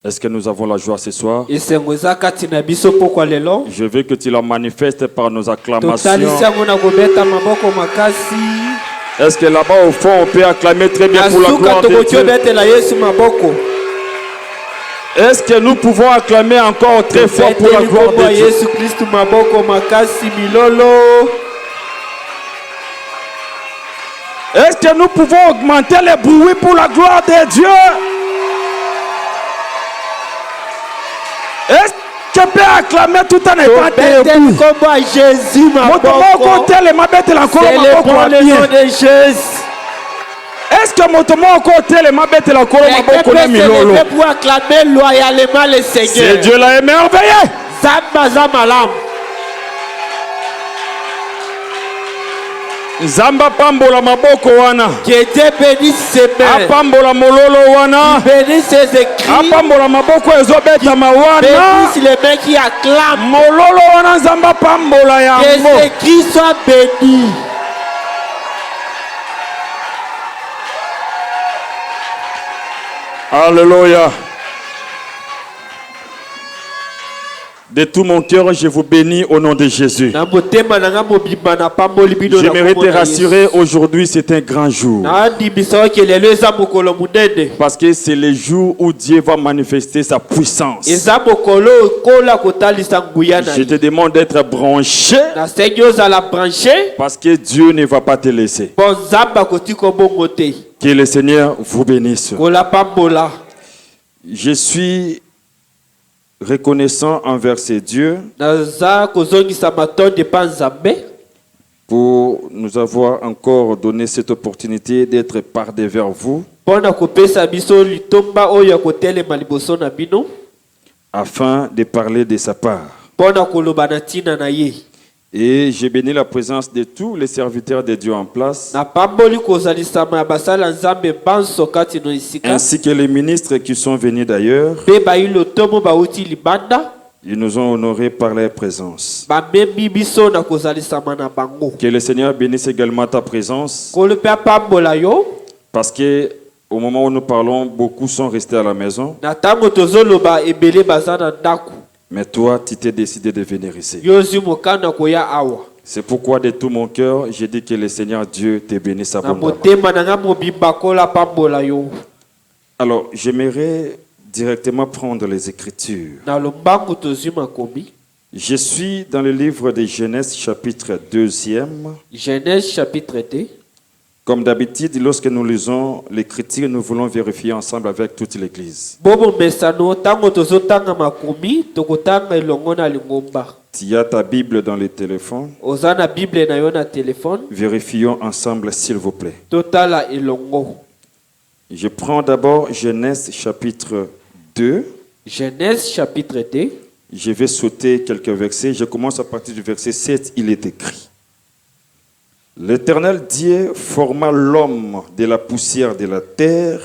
Est-ce que nous avons la joie ce soir? Je veux que tu la manifestes par nos acclamations. Est-ce que là-bas au fond on peut acclamer très bien pour la gloire de Dieu? Est-ce que nous pouvons acclamer encore très fort pour la gloire de Dieu? Est-ce que nous pouvons augmenter les bruits pour la gloire de Dieu? Est-ce que tu peux acclamer tout en étant debout? Est-ce que mon côté les mabete la colo maboko na milolo? C'est Dieu l'a émerveillé. Zamba pambola maboko wana. Apambola mololo wana. Apambola maboko ezobeta mawana. Bénisse les mains qui acclament. Mololo wana zamba pambola yango. Que ce qui soit béni. Alléluia. De tout mon cœur, je vous bénis au nom de Jésus. J'aimerais te rassurer, aujourd'hui c'est un grand jour. Parce que c'est le jour où Dieu va manifester sa puissance. Je te demande d'être branché. Parce que Dieu ne va pas te laisser. Que le Seigneur vous bénisse. Je suis reconnaissant envers ces dieux pour nous avoir encore donné cette opportunité d'être parlé vers vous afin de parler de sa part. Et j'ai béni la présence de tous les serviteurs de Dieu en place, ainsi que les ministres qui sont venus d'ailleurs. Ils nous ont honorés par leur présence. Que le Seigneur bénisse également ta présence, parce que au moment où nous parlons, beaucoup sont restés à la maison. Mais toi, tu t'es décidé de venir ici. C'est pourquoi de tout mon cœur, je dis que le Seigneur Dieu te bénisse abondamment. Alors, j'aimerais directement prendre les Écritures. Je suis dans le livre de Genèse chapitre 2. Genèse chapitre 2. Comme d'habitude, lorsque nous lisons l'Écriture, nous voulons vérifier ensemble avec toute l'Église. Tu as ta Bible dans le téléphone. Vérifions ensemble, s'il vous plaît. Je prends d'abord Genèse chapitre 2. Genèse chapitre 2. Je vais sauter quelques versets. Je commence à partir du verset 7. Il est écrit: L'Éternel Dieu forma l'homme de la poussière de la terre.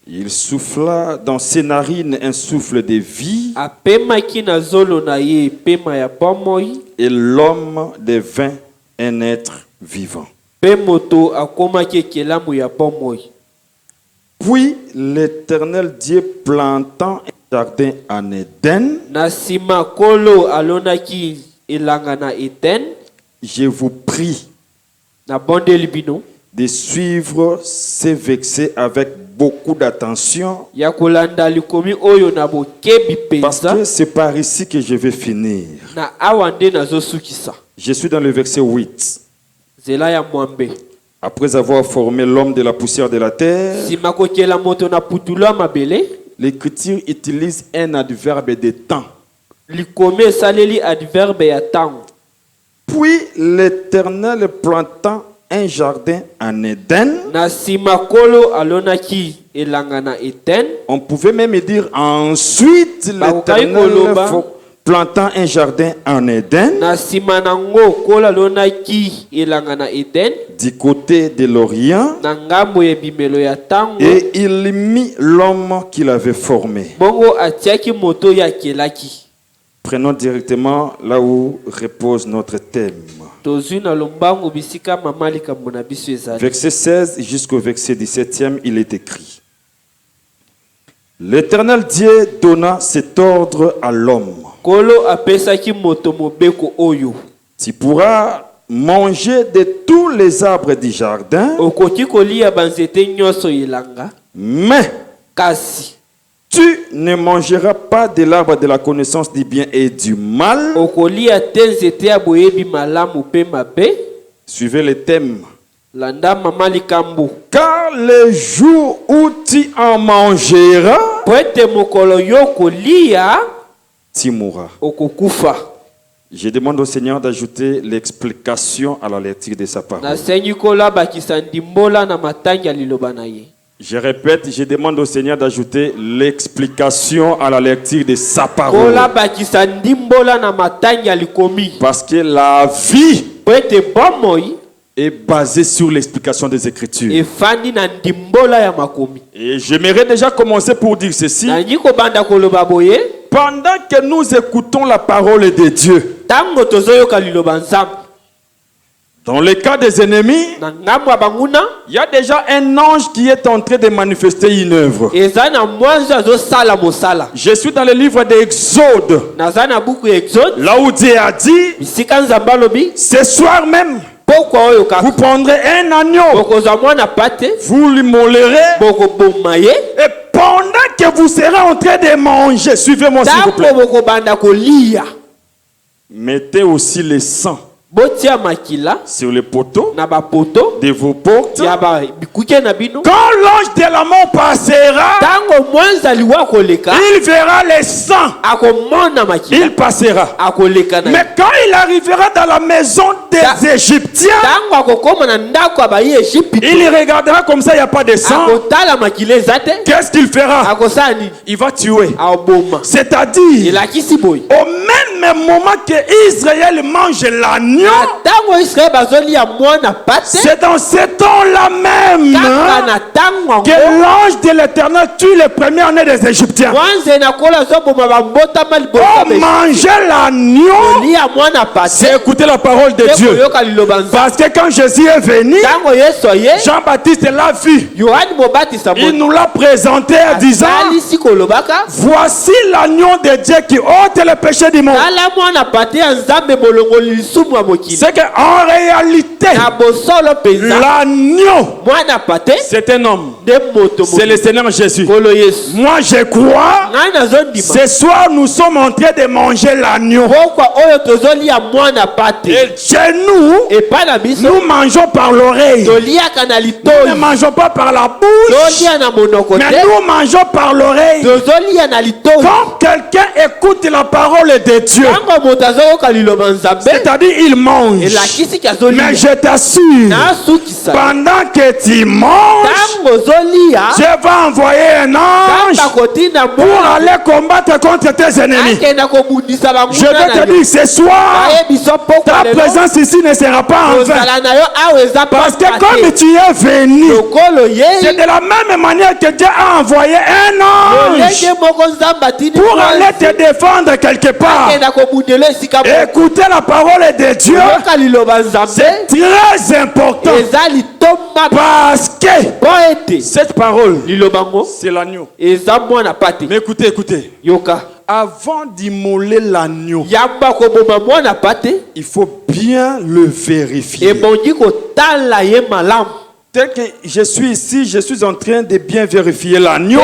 Il souffla dans ses narines un souffle de vie. Et l'homme devint un être vivant. Puis l'Éternel Dieu plantant un jardin en Éden. Je vous prie de suivre ces versets avec beaucoup d'attention, parce que c'est par ici que je vais finir. Je suis dans le verset 8. Après avoir formé l'homme de la poussière de la terre, l'Écriture utilise un adverbe de temps. Puis l'Éternel plantant un jardin en Éden. On pouvait même dire ensuite l'Éternel plantant un jardin en Éden du côté de l'Orient, et il mit l'homme qu'il avait formé. Prenons directement là où repose notre thème. Verset 16 jusqu'au verset 17, il est écrit: L'Éternel Dieu donna cet ordre à l'homme. Tu pourras manger de tous les arbres du jardin, mais tu ne mangeras pas de l'arbre de la connaissance du bien et du mal. Suivez le thème. Car le jour où tu en mangeras, tu mourras. Je demande au Seigneur d'ajouter l'explication à la lecture de sa parole. Je répète, je demande au Seigneur d'ajouter l'explication à la lecture de sa parole. Parce que la vie est basée sur l'explication des Écritures. Et j'aimerais déjà commencer pour dire ceci. Pendant que nous écoutons la parole de Dieu, dans le cas des ennemis, il y a déjà un ange qui est en train de manifester une œuvre. Je suis dans le livre d'Exode, là où Dieu a dit, ce soir même, vous prendrez un agneau, vous l'immolerez, et pendant que vous serez en train de manger, suivez-moi s'il vous plaît, mettez aussi le sang sur les poteaux de vos portes. Quand l'ange de la mort passera, il verra le sang. Il passera. Mais quand il arrivera dans la maison des Égyptiens, il regardera comme ça, il n'y a pas de sang. Qu'est-ce qu'il fera? Il va tuer. C'est-à-dire, au même moment que Israël mange l'agneau, c'est dans ce temps-là même que l'ange de l'Éternel tue les premiers-nés des Égyptiens. Oh, manger l'agneau, c'est écouter la parole de Dieu. Parce que quand Jésus est venu, Jean-Baptiste l'a vu. Il nous l'a présenté en disant, voici l'agneau de Dieu qui ôte le péché du monde. C'est qu'en réalité, l'agneau, c'est un homme. C'est le Seigneur Jésus. Moi je crois, ce soir nous sommes en train de manger l'agneau. Et chez nous, nous mangeons par l'oreille. Nous ne mangeons pas par la bouche, mais nous mangeons par l'oreille. Quand quelqu'un écoute la parole de Dieu, c'est-à-dire il mange. Mais je t'assure, pendant que tu manges, je vais envoyer un ange pour aller combattre contre tes ennemis. Je vais te dire ce soir, ta présence ici ne sera pas en vain. Parce que comme tu es venu, c'est de la même manière que Dieu a envoyé un ange pour aller te défendre quelque part. Écoutez la parole de Dieu, c'est très important. Parce que cette parole, c'est l'agneau. Mais écoutez, écoutez. Avant d'immoler l'agneau, il faut bien le vérifier. Tel que je suis ici, je suis en train de bien vérifier l'agneau.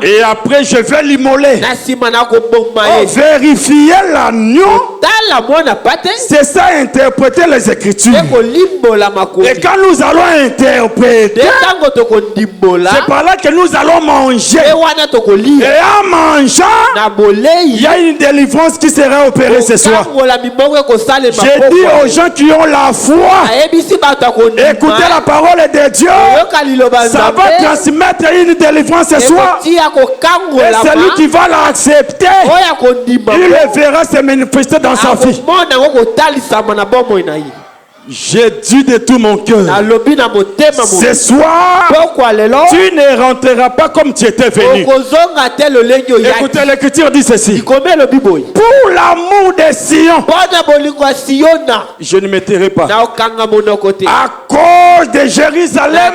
Et après, je vais l'immoler. Vérifier l'agneau, c'est ça, interpréter les Écritures. Et quand nous allons interpréter, c'est par là que nous allons manger. Et en mangeant, il y a une délivrance qui sera opérée ce soir. J'ai dit aux gens qui ont la foi, écoutez la parole de Dieu, ça va transmettre une délivrance ce soir. Et celui qui va l'accepter, il le verra se manifester dans sa vie. J'ai dit de tout mon cœur, ce soir, tu ne rentreras pas comme tu étais venu. Écoutez, l'Écriture dit ceci: pour l'amour de Sion, je ne me tairai pas. À cause cause de Jérusalem,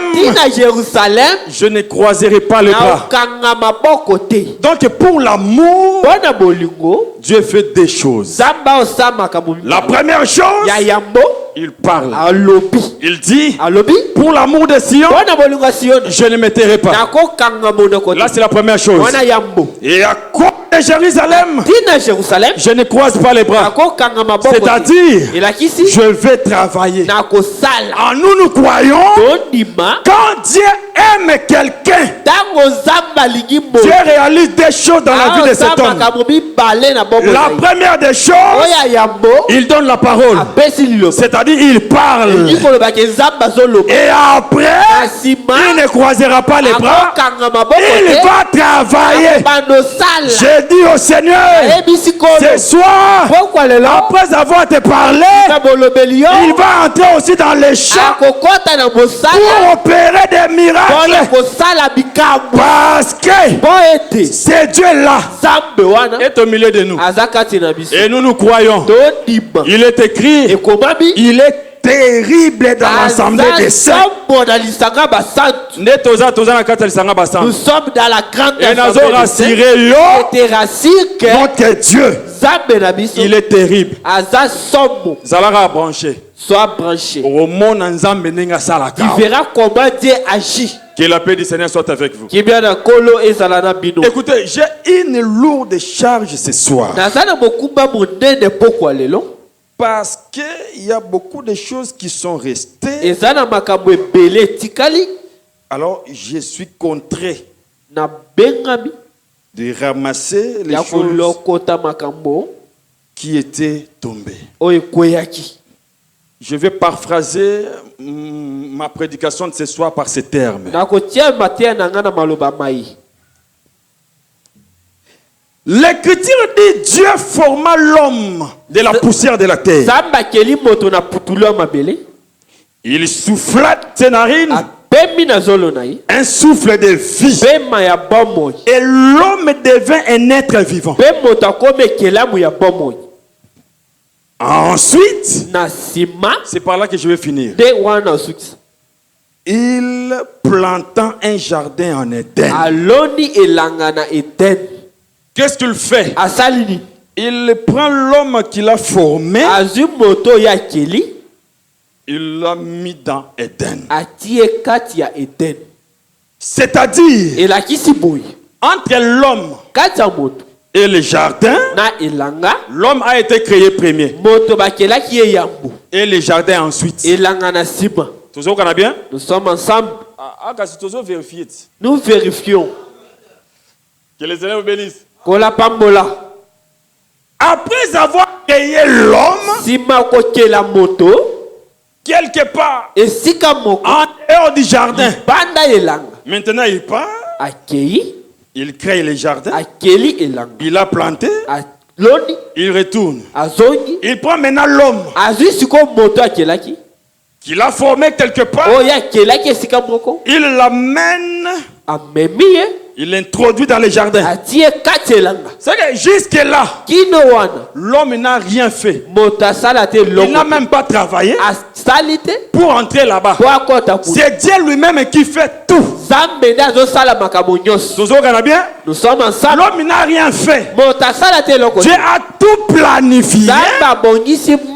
je ne croiserai pas les bras. Donc pour l'amour, Dieu fait des choses. La première chose, il parle. Il dit, pour l'amour de Sion, je ne me tairai pas. Là, c'est la première chose. Et à cause de Jérusalem, je ne croise pas les bras. C'est-à-dire, je vais travailler. En nous croyons, quand Dieu aime quelqu'un, Dieu réalise des choses dans la vie de cet homme. La première des choses, il donne la parole. C'est-à-dire, il parle. Et après, il ne croisera pas les bras. Il va travailler. J'ai dit au Seigneur, ce soir, après avoir te parlé, il va entrer aussi dans les champs pour opérer des miracles. Parce que c'est Dieu là est au milieu de nous. Et nous croyons. Il est écrit, il est terrible dans l'assemblée des saints. Nous sommes dans la grande assemblée des saints. Notre Dieu, il est terrible. Zalaka branché. Sois branché. Tu verras comment Dieu agit. Que la paix du Seigneur soit avec vous. Écoutez, j'ai une lourde charge ce soir. Parce qu'il y a beaucoup de choses qui sont restées. Alors, je suis contraint de ramasser les choses qui étaient tombées. Je vais paraphraser ma prédication de ce soir par ces termes. L'Écriture dit Dieu forma l'homme de la poussière de la terre. Il souffla ses narines, un souffle de vie. Et l'homme devint un être vivant. Ensuite, c'est par là que je vais finir. Il planta un jardin en Éden. Qu'est-ce qu'il fait? Il prend l'homme qu'il a formé. Il l'a mis dans Éden. C'est-à-dire, entre l'homme et le jardin, l'homme a été créé premier. Et le jardin ensuite. Toujours qu'on a bien? Nous sommes ensemble. Nous vérifions. Que les élèves bénissent. Après avoir créé l'homme, quelque part, en dehors du jardin, maintenant il part. Il crée le jardin. Il a planté. Il retourne. Il prend maintenant l'homme qu'il a formé quelque part. Il l'amène. Il l'introduit dans le jardin. C'est que jusque-là, l'homme n'a rien fait. Il n'a même pas travaillé pour entrer là-bas. C'est Dieu lui-même qui fait tout. Nous sommes ensemble. L'homme n'a rien fait. Dieu a tout planifié.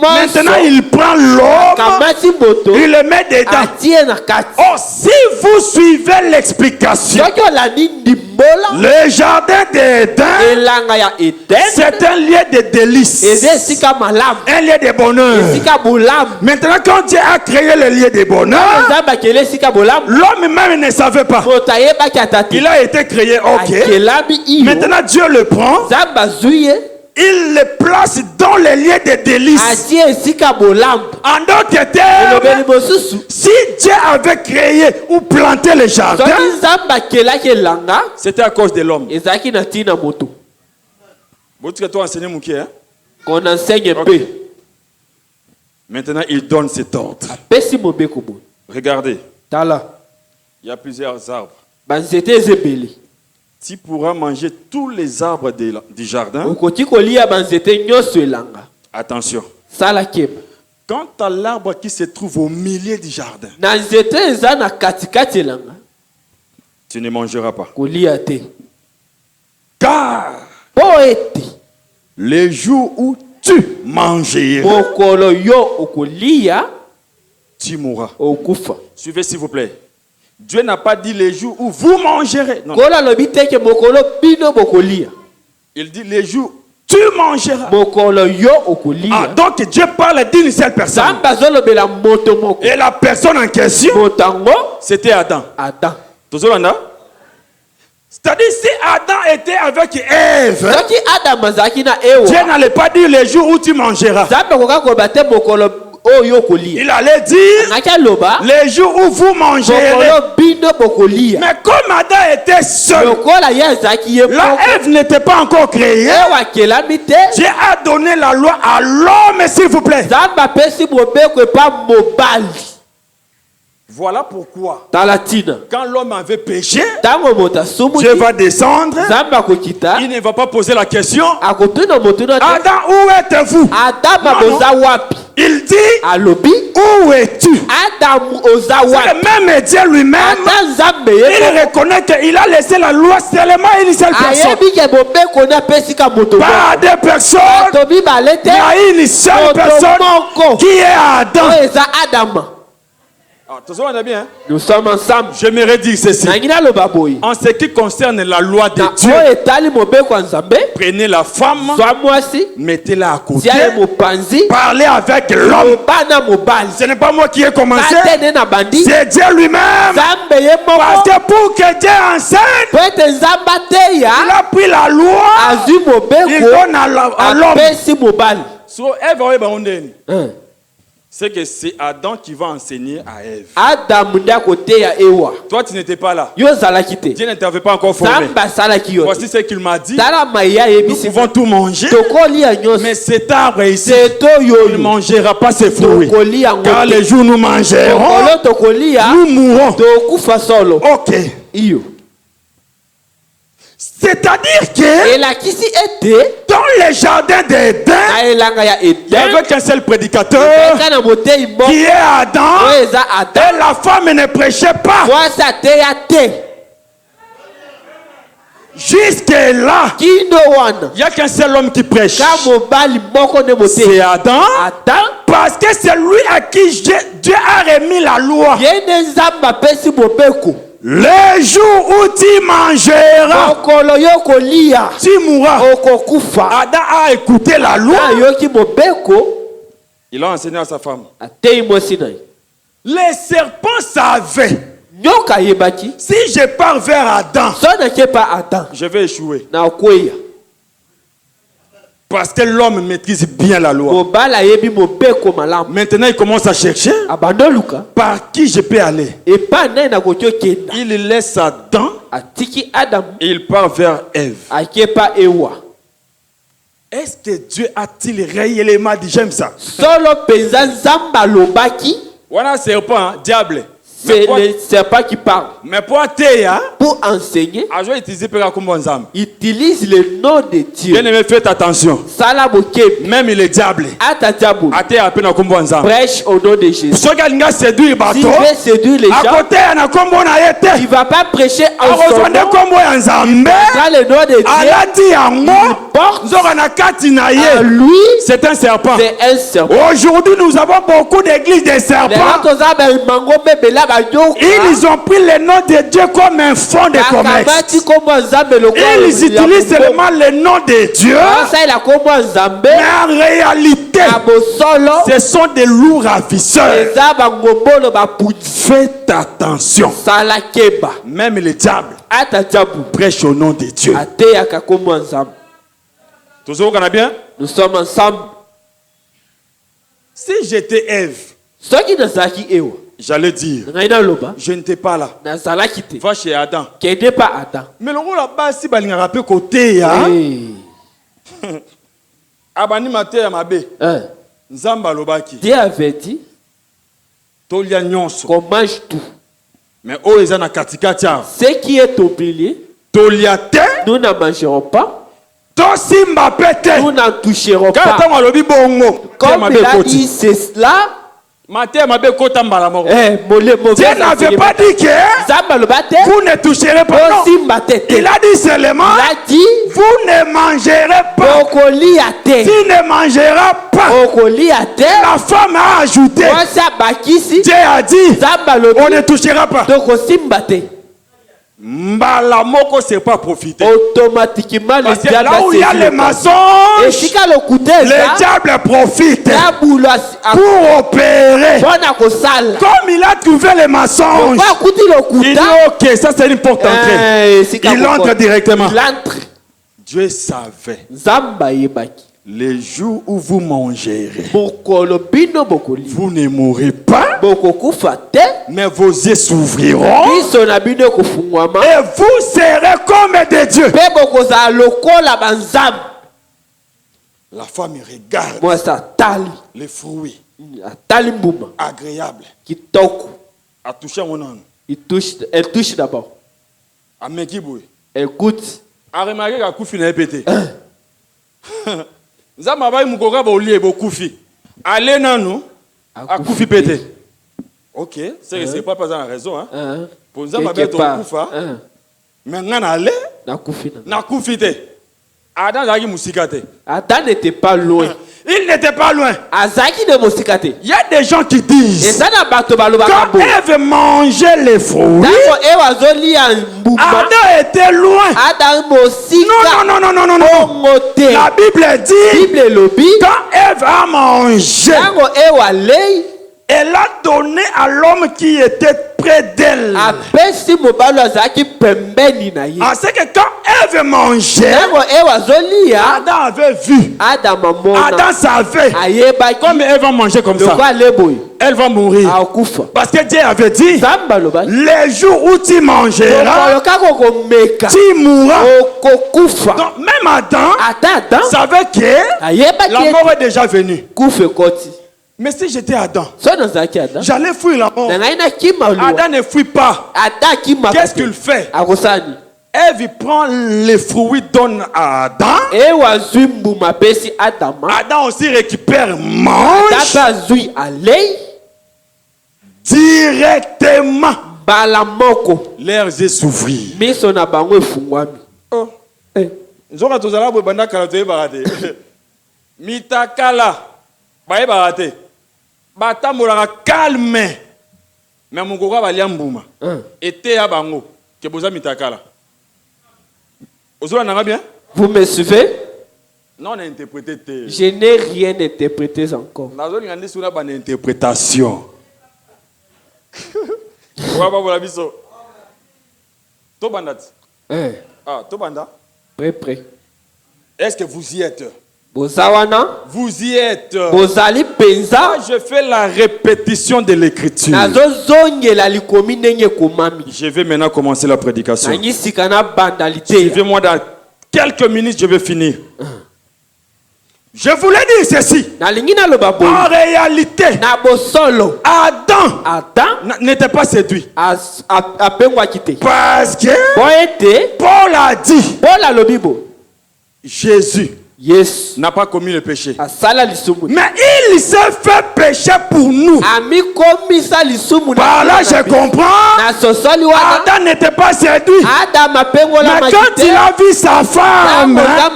Maintenant, il prend l'homme, il le met dedans. Oh, si vous suivez l'explication, le jardin d'Éden, c'est un lieu de délices, un lieu de bonheur. Maintenant, quand Dieu a créé le lieu de bonheur, l'homme même ne savait pas. Il a été créé, ok. Maintenant, Dieu le prend. Il le place dans les lieux de délices. En d'autres termes, si Dieu avait créé ou planté le jardin, c'était à cause de l'homme. Qu'on enseigne un peu. Maintenant, il donne cet ordre. Regardez. Il y a plusieurs arbres. Tu pourras manger tous les arbres du jardin. Attention. Quant à l'arbre qui se trouve au milieu du jardin, tu ne mangeras pas. Car le jour où tu mangeras, tu mourras. Suivez s'il vous plaît. Dieu n'a pas dit les jours où vous mangerez. Non. Il dit les jours où tu mangeras. Ah, donc Dieu parle d'une seule personne. Et la personne en question, c'était Adam. C'est-à-dire si Adam était avec Ève, Dieu n'allait pas dire les jours où tu mangeras. Il allait dire les jours où vous mangerez. Mais comme Adam était seul, la Ève n'était pas encore créée, Dieu a donné la loi à l'homme, s'il vous plaît. Voilà pourquoi, quand l'homme avait péché, Dieu va descendre. Il ne va pas poser la question, Adam, où êtes-vous? Il dit, où es-tu? Même Dieu lui-même, il reconnaît qu'il a laissé la loi seulement à une seule personne. Pas à deux personnes, mais à une seule personne qui est Adam. Bien, nous sommes ensemble. J'aimerais dire ceci. En ce qui concerne la loi de Dieu, prenez la femme, mettez-la à côté, parlez avec l'homme. Ce n'est pas moi qui ai commencé, c'est Dieu lui-même. Parce que pour que Dieu enseigne, il a pris la loi, il donne à l'homme. C'est que c'est Adam qui va enseigner à Ève. Toi, tu n'étais pas là. Dieu ne t'avait pas encore formé. Voici ce qu'il m'a dit. Nous pouvons tout manger, mais cet arbre ici, il ne mangera pas ses fruits. Car les jours où nous mangerons, nous mourrons. Ok. C'est-à-dire que dans le jardin d'Éden, il n'y avait qu'un seul prédicateur qui est Adam, et la femme ne prêchait pas. Jusque-là, il n'y a qu'un seul homme qui prêche. C'est Adam, parce que c'est lui à qui Dieu a remis la loi. Le jour où tu mangeras, tu mourras. Adam a écouté la loi. Il a enseigné à sa femme. Les serpents savaient. Si je pars vers Adam, je vais échouer. Parce que l'homme maîtrise bien la loi. Maintenant, il commence à chercher par qui je peux aller. Il laisse Adam et il part vers Ève. Est-ce que Dieu a-t-il réellement dit j'aime ça? Voilà, serpent, diable. C'est le serpent qui parle. Mais pour enseigner, il utilise le nom de Dieu. Bien aimé, faites attention. Même il est diable. Prêche au nom de Jésus. Si tu veux séduire les gens, il ne va pas prêcher en son nom. Dans le nom de Dieu, à lui, c'est un serpent. Aujourd'hui, nous avons beaucoup d'églises de serpents. Ils ont pris le nom de Dieu comme un fond de commerce. Ils utilisent seulement le nom de Dieu. Mais en réalité, ce sont des loups ravisseurs. Faites attention. Même le diable prêche au nom de Dieu. Nous sommes ensemble. Si j'étais Ève, j'allais dire, je n'étais pas là. Va chez Adam. Mais le rôle là-bas, si il y a un côté, Dieu avait dit qu'on mange tout. Mais ce qui est au milieu, nous n'en mangerons pas. Nous n'en toucherons pas. Comme il a dit c'est cela. Dieu n'avait pas dit que vous ne toucherez pas. Non. Il a dit seulement vous ne mangerez pas. Tu ne mangeras pas. La femme a ajouté. Dieu a dit on ne touchera pas. Mbalamoko c'est pas profiter. Automatiquement parce que là où il y a les mensonges, le diable profite pour opérer. Comme il a trouvé les mensonges, il dit ok, ça c'est une porte d'entrée. Il entre directement. Dieu savait les jours où vous mangerez, vous ne mourrez pas, mais vos yeux s'ouvriront et vous serez comme des dieux. La femme regarde les fruits agréables à toucher mon âme. Elle touche d'abord. Elle goûte. Allez non à koufi pété. Ok, c'est pas la raison hein. Pour nous mettre au koufa. Mais on allait na koufi té. Adam n'était pas loin. Il n'était pas loin. Il y a des gens qui disent quand Ève mangeait les fruits, Adam était loin. Non. La Bible dit quand Ève a mangé, elle a donné à l'homme qui était près d'elle. C'est que quand Ève mangeait, Adam avait vu. Adam savait. Comme Ève va manger comme ça, elle va mourir. Parce que Dieu avait dit les jours où tu mangeras, tu mourras. Donc même Adam savait que la mort est déjà venue. Mais si j'étais Adam, j'allais fuir la mort. Adam ne fuit pas. Qu'est-ce qu'il fait? Ève prend les fruits, donne à Adam. Adam aussi récupère, mange directement. Leurs yeux s'ouvrirent. Mitakala. Batamolaka calme. Mais mon goga va liambouma. Était à bango. Que boza mitakala. Bien? Vous me suivez? Non, on a interprété. Je n'ai rien interprété encore. On a une interprétation. Tobandat. Tobanda. Prêt. Est-ce que vous y êtes? Vous y êtes. Je fais la répétition de l'écriture. Je vais maintenant commencer la prédication. Suivez-moi dans quelques minutes, je vais finir. Je voulais dire ceci. En réalité, Adam n'était pas séduit. Parce que Paul a dit Jésus n'a pas commis le péché. Mais il s'est fait péché pour nous. Par là, je comprends. Adam n'était pas séduit. Mais quand il a vu sa femme entrer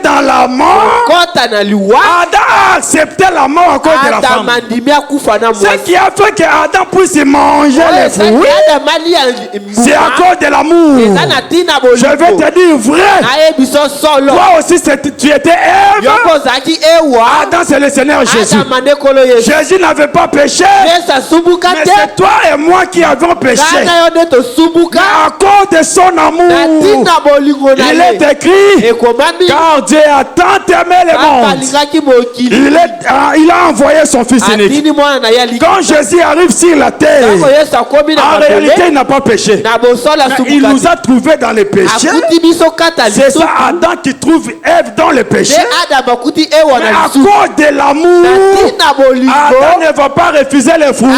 dans la mort, Adam a accepté la mort à cause de la femme. Ce qui a fait que Adam puisse manger les fruits, c'est à cause de l'amour. Je vais te dire vrai. Toi aussi, tu étais Ève. Adam, c'est le Seigneur Jésus. Jésus n'avait pas péché. Mais c'est toi et moi qui avons péché. Mais à cause de son amour, il est écrit, car Dieu a tant aimé le monde, il a envoyé son Fils unique. Quand Jésus arrive sur la terre, en réalité, il n'a pas péché. Mais il nous a trouvés dans les péchés. C'est ça, Adam qui trouve Ève dans le péché, mais à cause de l'amour, Adam ne va pas refuser les fruits.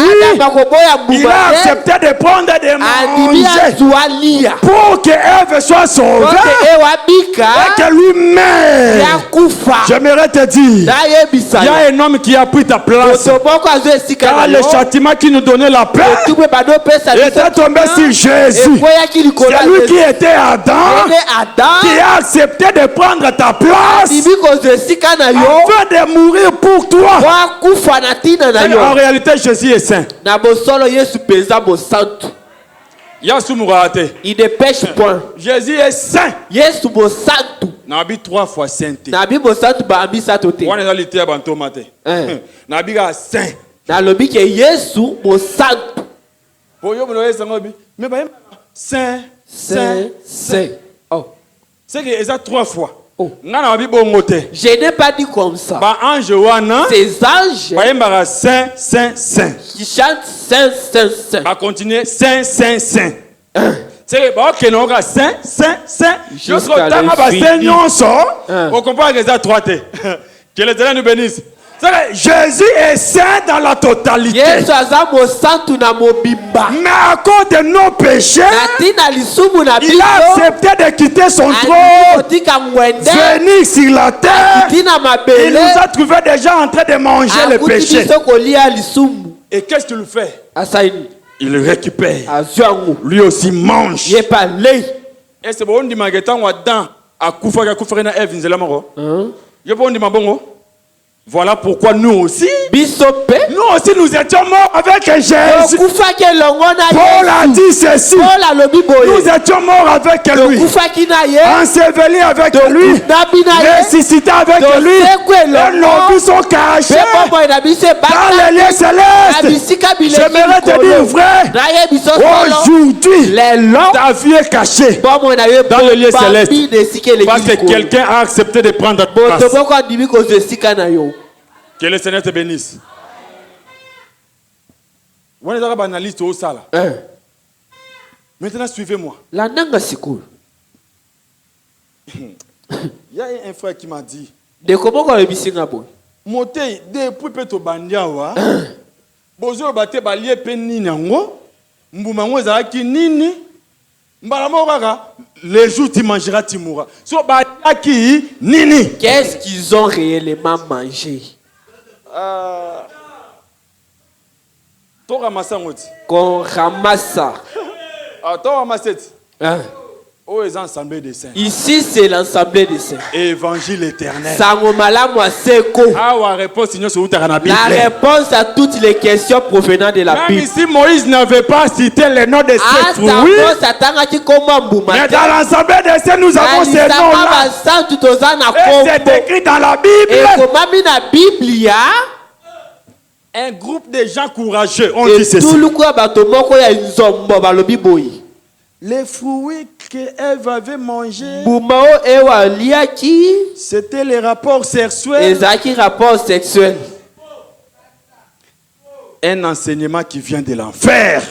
Il a accepté de prendre des manger pour que Ève soit sauvée et que lui meure. J'aimerais te dire, il y a un homme qui a pris ta place, car le châtiment qui nous donnait la paix était tombé sur Jésus. C'est lui qui était Adam, qui a accepté de prendre ta place afin de mourir pour toi. En réalité, Jésus est saint. Il ne pêche point. Jésus est saint. Nabi 3 fois saint. Nabi bosantu ba ambi satote. On est dans l'été banto matin. Nabi ga saint. Na lobi ke Yesu bosantu. Boyo mo yesa ngobi. Mais ba saint. Oh. C'est que ça 3 fois. Oh. Ngana wabi bongote. Je n'ai pas dit comme ça. Ba ange wana. Ces anges. Ba yemba saint. Qui chantent saint. Ba continuer saint. C'est que bah ok non saint. Jusqu'au temps ba saint nyonso. On comprend que ça 3 té. Que l'Éternel nous bénisse. Jésus est saint dans la totalité. Mais à cause de nos péchés, il a accepté de quitter son trône, venir sur la terre. Il nous a trouvé déjà en train de manger le péché. Et qu'est-ce qu'il fait? Il le récupère. Lui aussi mange. Et c'est bon, on dit voilà pourquoi nous aussi nous étions morts avec Jésus. Paul a dit ceci. Nous étions morts avec lui, ensevelis avec lui, ressuscités avec lui, et nos vies sont cachées dans les lieux célestes. J'aimerais te dire vrai, aujourd'hui ta vie est cachée dans les lieux célestes parce que quelqu'un a accepté de prendre ta place. Que le Seigneur te bénisse. On est dans la banaliste au sala. Maintenant, suivez-moi. La nanga sikou. Il y a un frère qui m'a dit. De comment on a vu ça? Moté depuis peto bandia wa. Bozo bate balie penini nango. Mbumango zaki nini. Mbalamo kaka. Les jours tu mangeras tu mourras. So baki nini. Qu'est-ce qu'ils ont réellement mangé? Qu'on ramasse ça. Ici c'est l'assemblée des saints. Évangile éternel. La réponse à toutes les questions provenant de la Bible. Même si Moïse n'avait pas cité les noms de ces fruits, mais dans l'assemblée des saints nous avons ces noms-là. Et c'est écrit dans la Bible. Un groupe de gens courageux ont dit ceci. Les fruits qu'Ève avait mangés, c'était les rapports sexuels. Un enseignement qui vient de l'enfer.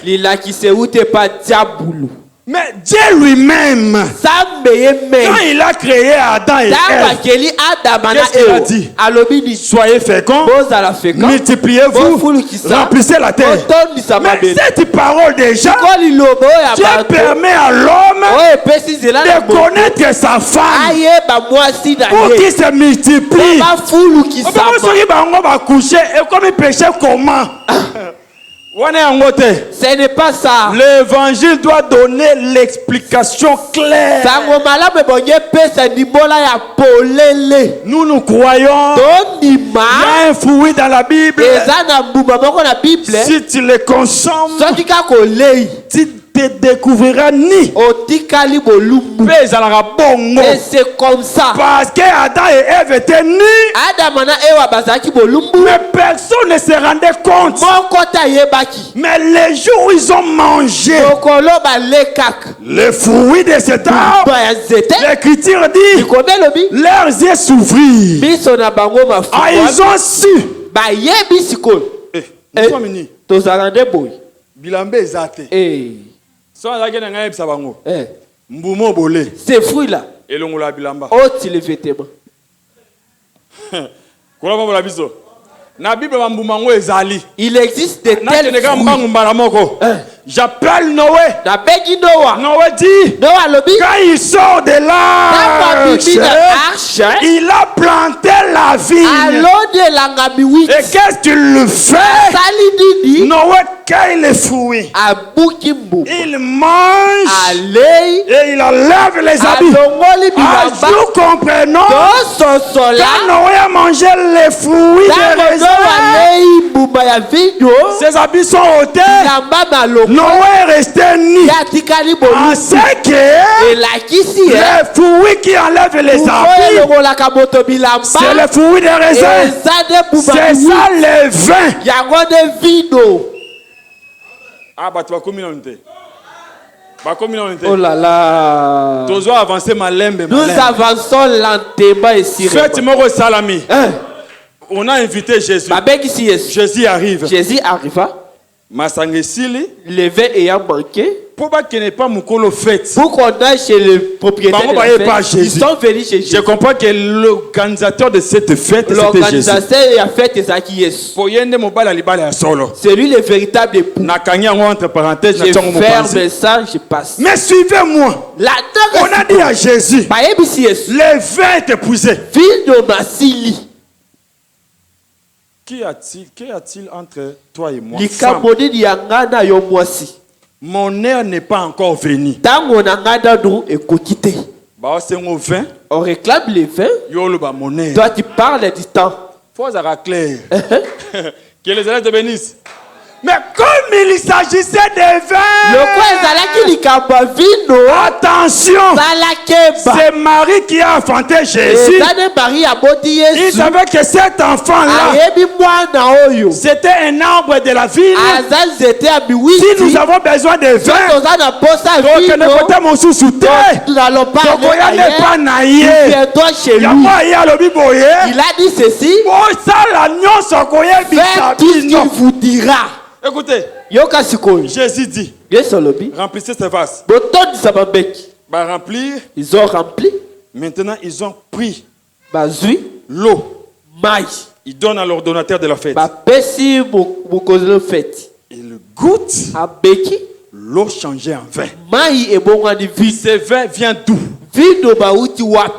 Mais Dieu lui-même, quand il a créé Adam et Ève, qu'est-ce qu'il a dit? Soyez féconds, multipliez-vous, remplissez la terre. Mais cette parole déjà, Dieu permet à l'homme de connaître sa femme pour qu'il se multiplie. Et comme il péchait comment? Ce n'est pas ça. L'évangile doit donner l'explication claire. Nous croyons qu'il y a un fruit dans la Bible. Si tu le consommes, tu te découvriras ni. Et c'est comme ça. Parce que Adam et Ève étaient nus. Mais personne ne se rendait compte. Mais les jours où ils ont mangé les fruits de cet arbre, l'Écriture dit leurs yeux s'ouvrirent. Ah, ils ont su. Ces fruits-là, ôte les vêtements. Il existe de tels fruits. J'appelle Noé. Noé dit, quand il sort de l'arche, il a planté la vigne. Et qu'est-ce qu'il fait? Noé cueille les fruits. Il mange et il enlève les habits. Nous comprenons, quand Noé a mangé les fruits des raisins, ses habits sont ôtés. Noé est resté nu. En ce que les fruits qui enlèvent les habits, c'est le fruit des raisins. C'est ça le vin. Oh là là. Nous avançons lentement et sirènement. On a invité Jésus. Jésus arrive. Jésus arriva. Le vin ayant manqué. Pour qu'on aille chez le propriétaire de la fête, ils sont venus chez Jésus. Je comprends que l'organisateur de cette fête, c'était Jésus. C'est lui le véritable époux. Je ferme ça, je passe. Mais suivez-moi. On a dit à Jésus, le vin est épousé. Qu'y a-t-il entre toi et moi? Mon heure n'est pas encore venue. On réclame les vins. Toi, tu parles du temps. Faut clair. Que les élèves te bénissent. Mais comme il s'agissait des vins, attention, c'est Marie qui a enfanté Jésus. Il savait que cet enfant-là, c'était un arbre de la ville. Si nous avons besoin de vin, donc ne côté mon sous-souté, il a dit ceci, faites tout ce qu'il vous dira. Écoutez, Jésus dit, remplissez ces vases. Remplir. Ils ont rempli. Maintenant, ils ont pris l'eau. Ils donnent à l'ordonnateur de la fête. Ils goûtent. L'eau changeait en vin. Ce vin vient d'où?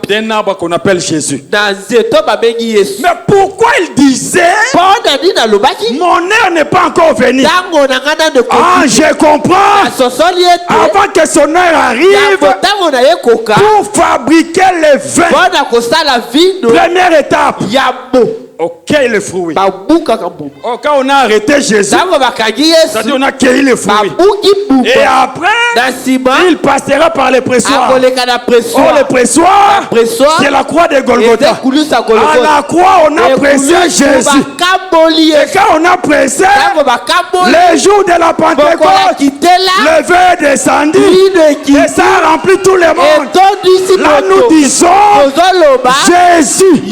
D'un arbre qu'on appelle Jésus. Mais pourquoi il disait mon heure n'est pas encore venue? Ah, je comprends. Avant que son heure arrive, pour fabriquer le vin, première étape, ok, les fruits. Oh, quand on a arrêté Jésus, c'est-à-dire on a cueilli les fruits. Et après, il passera par les pressoirs. Oh, les pressoirs, c'est la croix de Golgotha. À la croix, on a pressé Jésus. Et quand on a pressé, le jour de la Pentecôte, le vin est descendu. Et ça a rempli tout le monde. Là, nous disons, Jésus,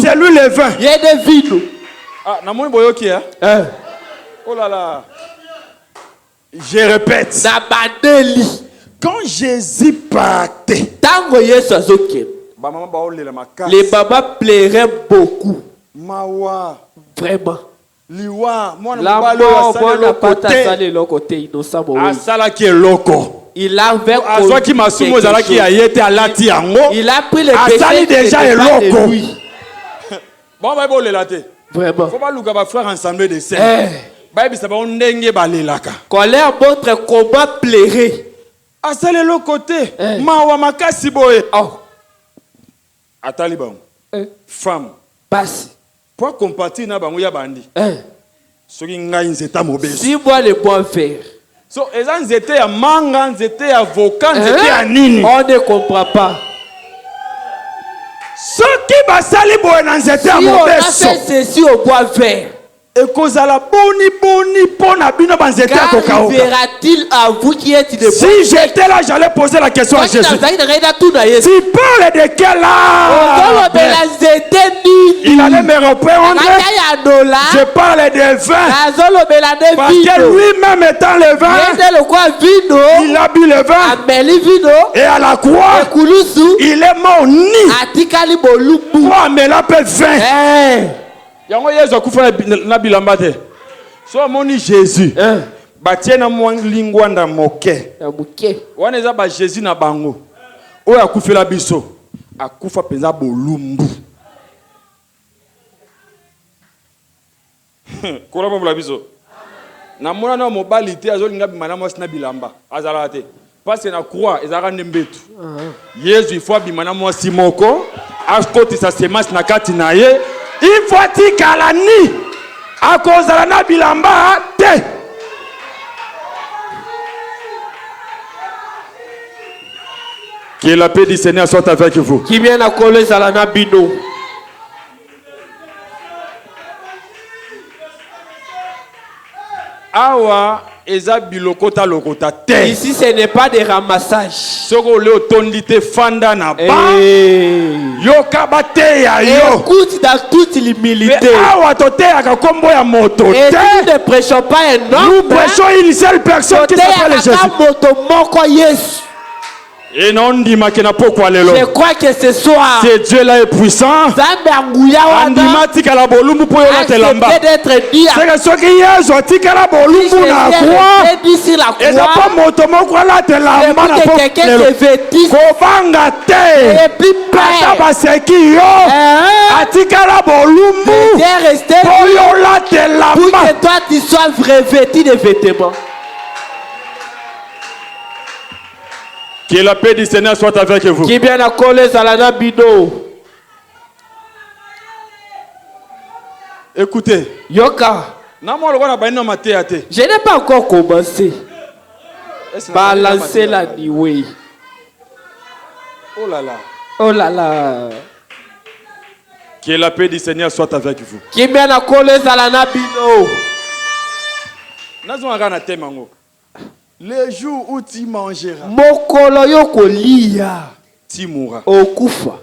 c'est lui le vin. Ah, oh là là. Je répète. Quand Jésus partait, les babas pleuraient beaucoup. Vraiment. Il a pris les péchés déjà et lui. Bon, vraiment. Faut pas louer frère ensemble de scène. Qu'on leur montre comment pleurer. À ça le côté. Mawa makasi boye. Oh. Atali ba. Femme. Passe. Pour compatir na bango ya bandi. Soki ngai nzeta mobeso. Si moi le bon faire. So ezan nzete ya manga, nzete ya avocat, nzete ya nini. On ne comprend pas. Soki basali boye na nzete ya mobeso. Si on a fait ceci au bois vert. Qu'arrivera-t-il à vous qui êtes de Si j'étais là, j'allais poser la question à Jésus. Tu parles de quel arbre? Il allait me répondre. Je parle de vin. Parce que lui-même étant le vin, il a bu le vin. Et à la croix, il est mort ni. Pour amener la paix vin. So moni Jésus. Batiena lingwanda moke. Waneza ba Jésus na bango. Oya kufela biso. Akufa penza bolumbu. Kora ba biso. Na mona na mobali te azolinga bimana mwasi na bilamba. Azala te. Parce que na croix ezaka ndembetu. Yesu il faut bimana mwasi moko. Akoti sa semence na kati na ye. Il faut tikalani. A cause de la bilamba te. Que la paix du Seigneur soit avec vous. Qui vient à coller à la nabino. Awa eza bilokota lokota te. Ici ce n'est pas des ramassages. Soko le otondite fanda na ba. Yoka bate ya yo. Écoute dans toute l'humilité. Awa tote aka kombo ya moto te. Et nous ne prêchons pas un homme. Nous prêchons une seule personne qui s'appelle Jésus. Et non dit makena poko alelo. Je crois que ce soir. Ce Dieu là est puissant. Andimati kala bolumbu po yo telamba. C'est que ce qui est sorti kala bolumbu na croix. Et ça pas moto moko la telamba na poko. Kobanga te. Kata baseki yo. Atikala bolumbu. Po yo la telamba. Pour que toi tu sois revêtu de vêtements. Que la paix du Seigneur soit avec vous. Qui bien à coller à la nabino. Écoutez. Yoka. Je n'ai pas encore commencé. Balancer la niwe. Oh là là. Oh là là. Que la paix du Seigneur soit avec vous. Qui bien à coller à la nabino. Le jour où tu mangeras, mokolo yokolia, tu mourras. Okufa.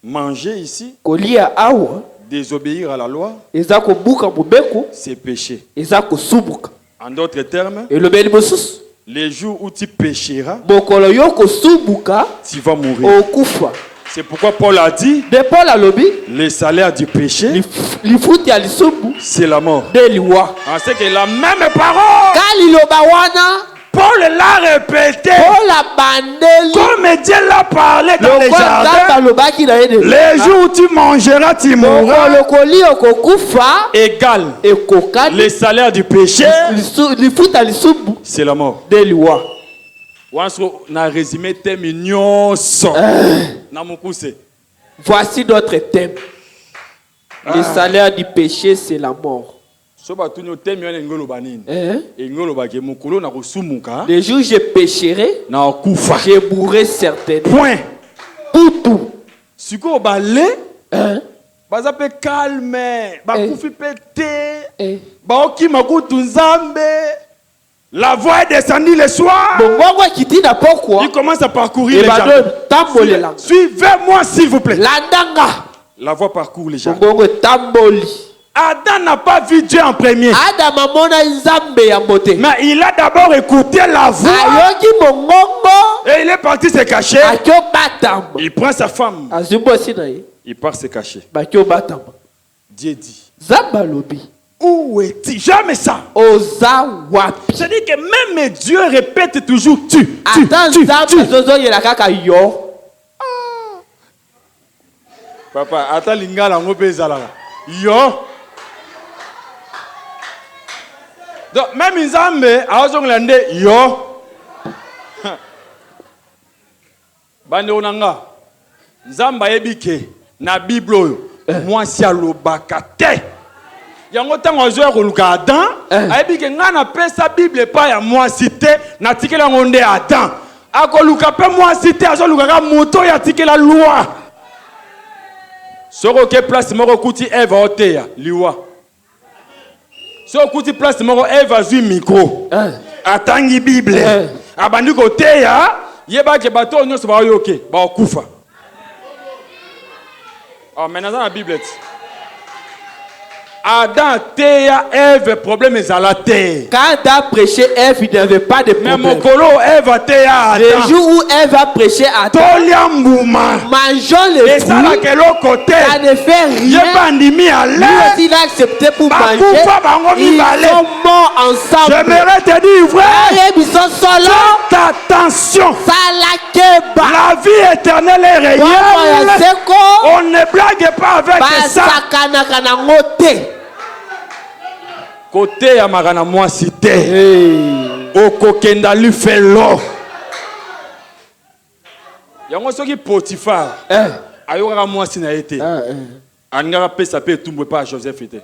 Manger ici, kolia awa, désobéir à la loi, ezako buka mubeko, c'est péché. Ezako subuka. En d'autres termes, le jour où tu pécheras, mokolo yoko subuka, tu vas mourir. Okufa. C'est pourquoi Paul a dit, de Paul a lobby, le salaire du péché, c'est la mort. C'est que la même parole, Paul l'a répété, comme Dieu l'a parlé dans les jardins. Les jours où tu mangeras, tu mourras. Égal, le salaire du péché, c'est la mort. On a résumé thème voici d'autres thèmes. Le salaire du péché, c'est la mort. Les jours où je pécherai, je mourrai certainement. Point. Pour tout. Si vous allez, vous allez calme, la voix est descendue le soir. Il commence à parcourir les jardins. Suivez-moi s'il vous plaît. La voix parcourt les jardins. Adam n'a pas vu Dieu en premier. Mais il a d'abord écouté la voix. Et il est parti se cacher. Il prend sa femme. Il part se cacher. Dieu dit, où es-tu? Jamais ça. C'est-à-dire que même Dieu répète toujours tu. Papa, attends lingala ngopezala. Yo. Donc même Nzambe azongolande yo. Bande onanga. Nzamba yebike na Bible oyo. Mwasi alobaka te. Yango tango azoya koluka Adam, ayebike nga na pesa Bible pa ya mwasi te, na tikela ngonde Adam. Akoluka pe mwasi te azoluka ka moto ya tikela loi. Soko ke place moko kuti Eva oteya liwa. Si on coûte place, elle va jouer micro. Attends Bible. Abandi côté ya, yeba ke bato on se va yoke, ba okufa. Ah maintenant dans la Bible. Adam, Théa, Ève, problème est à la terre. Quand Adam prêchait, Ève, il n'avait pas de problème. Mais mon colo, Ève, Théa, Adam. Le jour où Ève a prêché à Adam, mangeons le fruit, ça ne fait rien. Lui aussi, il a accepté pour manger. Ils sont morts ensemble. J'aimerais te dire, frère, faites attention. La vie éternelle est réelle. On ne blague pas avec ça. Côté ya magana moi cité. Okokenda lui fait l'or. Yango soki Potiphar. Ayoka moi sina été. Angara pesa pe tumbe pas Joseph était.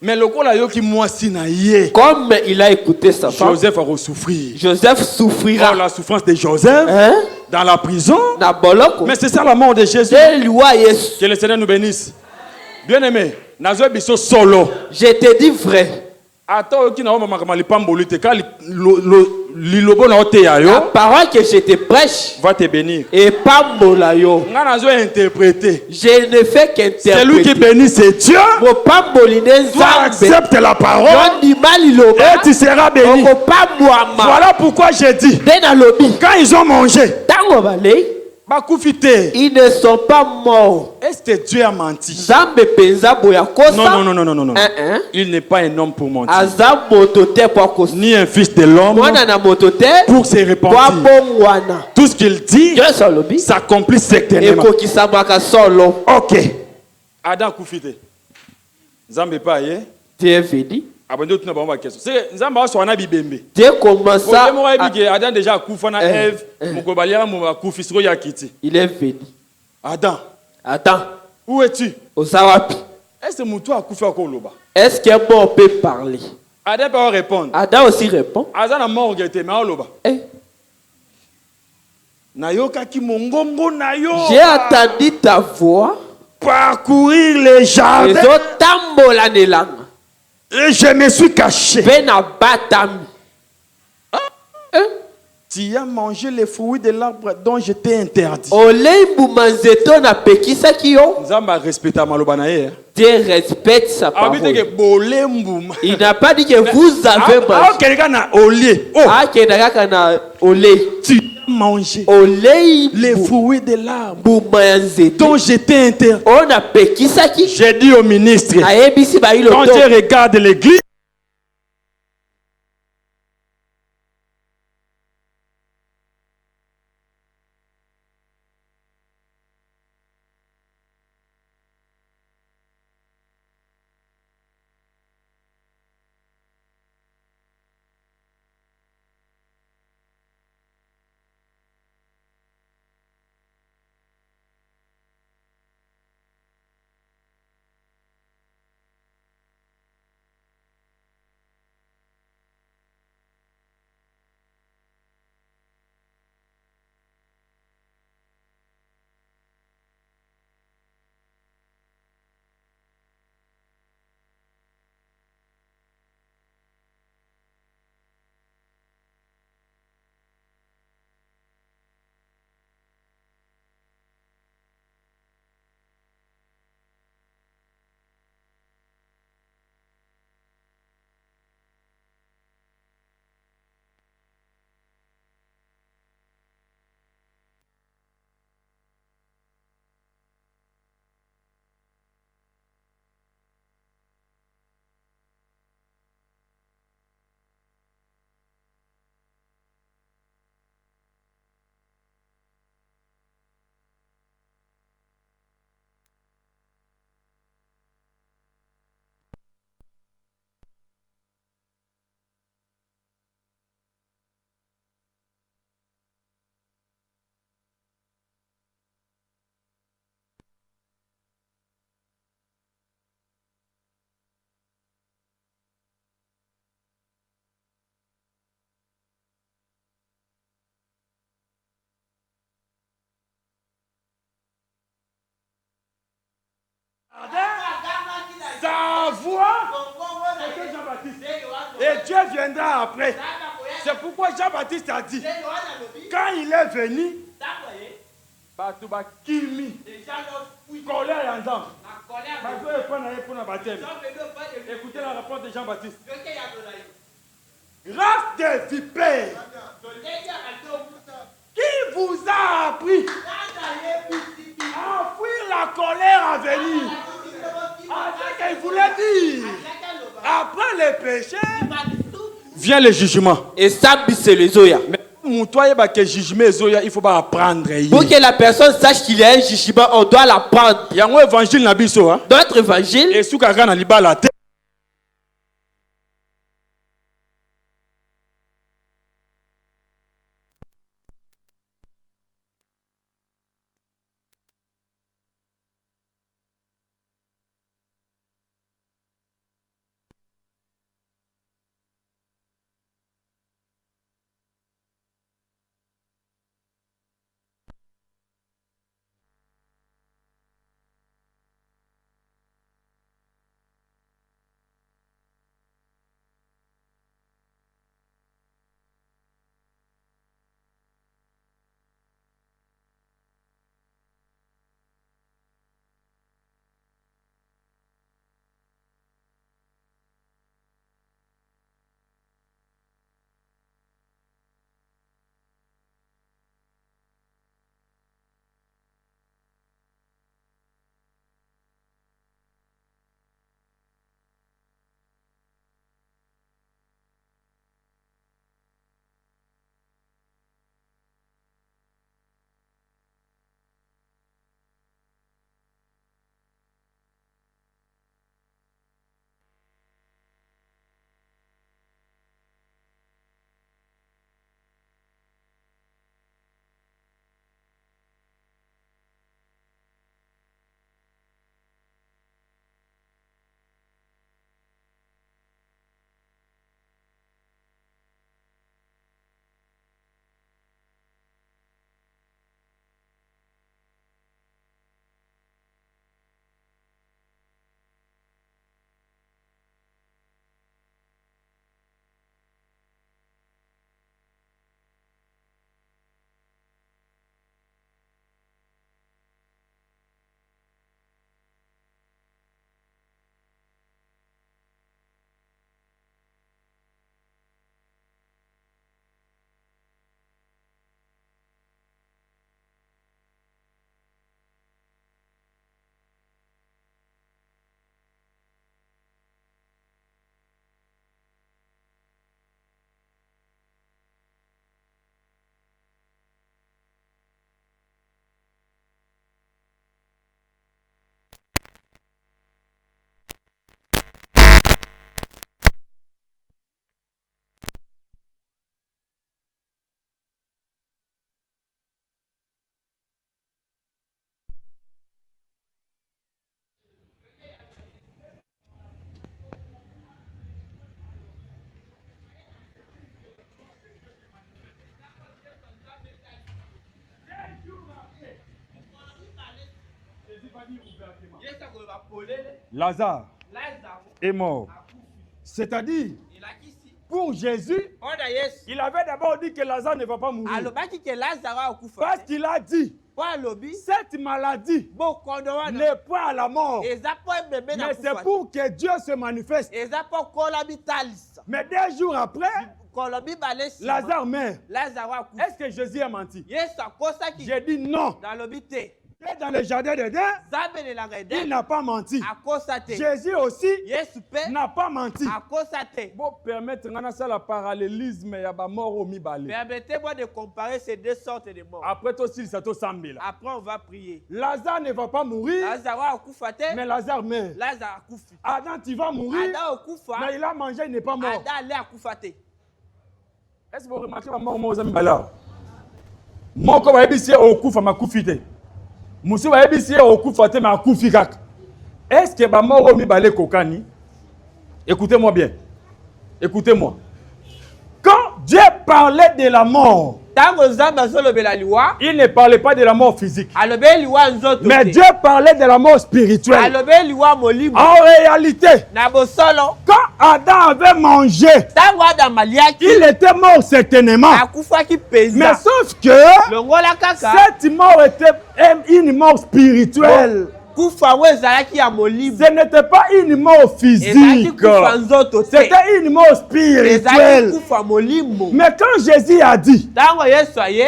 Mais le gars là yoki moi sina yé. Comme il a écouté sa femme. Joseph va souffrir. Joseph souffrira. Oh, la souffrance de Joseph. Dans la prison. Mais c'est ça la mort de Jésus. Que le Seigneur nous bénisse. Bien aimé, nazo biso solo. Je te dis vrai. Attends, qui n'a pas makamali pambolite car lilobo na ote ya yo. La parole que je te prêche va te bénir. Et pambola yo. Nga nazo interpréter. Je ne fais qu'interpréter. C'est lui qui bénit, c'est Dieu. Mo pamboline toi accepte la parole. Et tu seras béni. Voilà pourquoi j'ai dit. Quand ils ont mangé. Ils ne sont pas morts. Est-ce que Dieu a menti? Non. Il n'est pas un homme pour mentir. Ni un fils de l'homme pour se repentir. Tout ce qu'il dit s'accomplit certainement. Ok. Adam Koufite. Zambe pas ye. Dieu venu. Dieu commença Adam déjà Koufana Ève, il est venu. Adam. Où es-tu? Est-ce qu'un mort peut parler? Adam peut répondre. Adam aussi répond. J'ai entendu ta voix parcourir les jardins. Et je me suis caché. Tu as mangé les fruits de l'arbre dont je t'ai interdit. Dieu respecte sa parole. Il n'a pas dit que vous avez mangé. Tu as mangé les fruits de l'arbre dont je t'ai interdit. J'ai dit au ministre, quand je regarde l'église, Et Dieu viendra après. C'est pourquoi Jean-Baptiste a dit, quand il est venu, colère en dents. Écoutez la réponse de Jean-Baptiste. Race de vipères, qui vous a appris à fuir la colère à venir? C'est ce qu'il voulait dire. Après le péché, vient le jugement. Et ça, c'est les oya. Il faut pas apprendre. Pour que la personne sache qu'il y a un jugement, on doit l'apprendre. Il y a un évangile dans notre évangile. Et sous la tête. Lazare est mort. C'est-à-dire, pour Jésus, il avait d'abord dit que Lazare ne va pas mourir. Parce qu'il a dit, cette maladie n'est pas à la mort, mais c'est pour que Dieu se manifeste. Mais 2 jours après, Lazare meurt. Est-ce que Jésus a menti? J'ai dit non. Et dans le jardin d'Éden, il n'a pas menti. Jésus aussi n'a pas menti. Pour permettre le parallélisme, permettez-moi de comparer ces 2 sortes de morts. Après, on va prier. Lazare ne va pas mourir, mais Lazare meurt. Adam, tu vas mourir, mais il a mangé, il n'est pas mort. Est-ce que vous remarquez la mort aux amis là? Moi, comme je suis au coup, je Monsieur va ébisser au coup faté mais à coup fikak. Est-ce que maman omi balé kokani? Écoutez-moi bien. Écoutez-moi. Quand Dieu parlait de la mort. Il ne parlait pas de la mort physique. Mais Dieu parlait de la mort spirituelle. En réalité, quand Adam avait mangé, il était mort certainement. Mais sauf que cette mort était une mort spirituelle. Ce n'était pas une mort physique, c'était une mort spirituelle. Mais quand Jésus a dit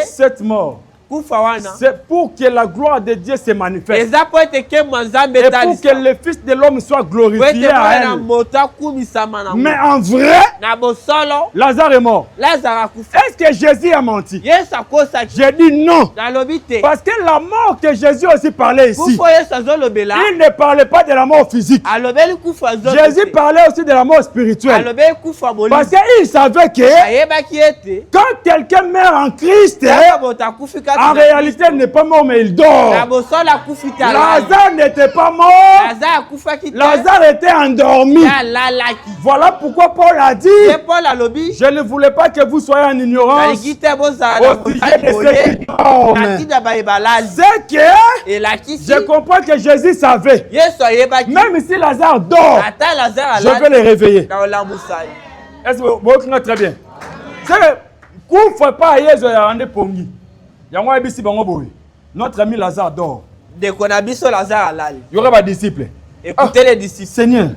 cette mort, c'est pour que la gloire de Dieu se manifeste et pour que le Fils de l'homme soit glorifié à elle. Mais en vrai, Lazare est mort. Est-ce que Jésus a menti? J'ai dit non. Parce que la mort que Jésus aussi parlait ici, il ne parlait pas de la mort physique. Jésus parlait aussi de la mort spirituelle. Parce qu'il savait que quand quelqu'un meurt en Christ, en réalité, il n'est pas mort, mais il dort. Lazare n'était pas mort. Lazare était endormi. Voilà pourquoi Paul a dit, je ne voulais pas que vous soyez en ignorance. C'est que je comprends que Jésus savait. Même si Lazare dort, je vais le réveiller. Est-ce que vous comprenez très bien? C'est que vous ne faites pas à Jésus et Pongi. Notre ami Lazare dort. Il y aura des disciples. Écoutez les disciples. Seigneur.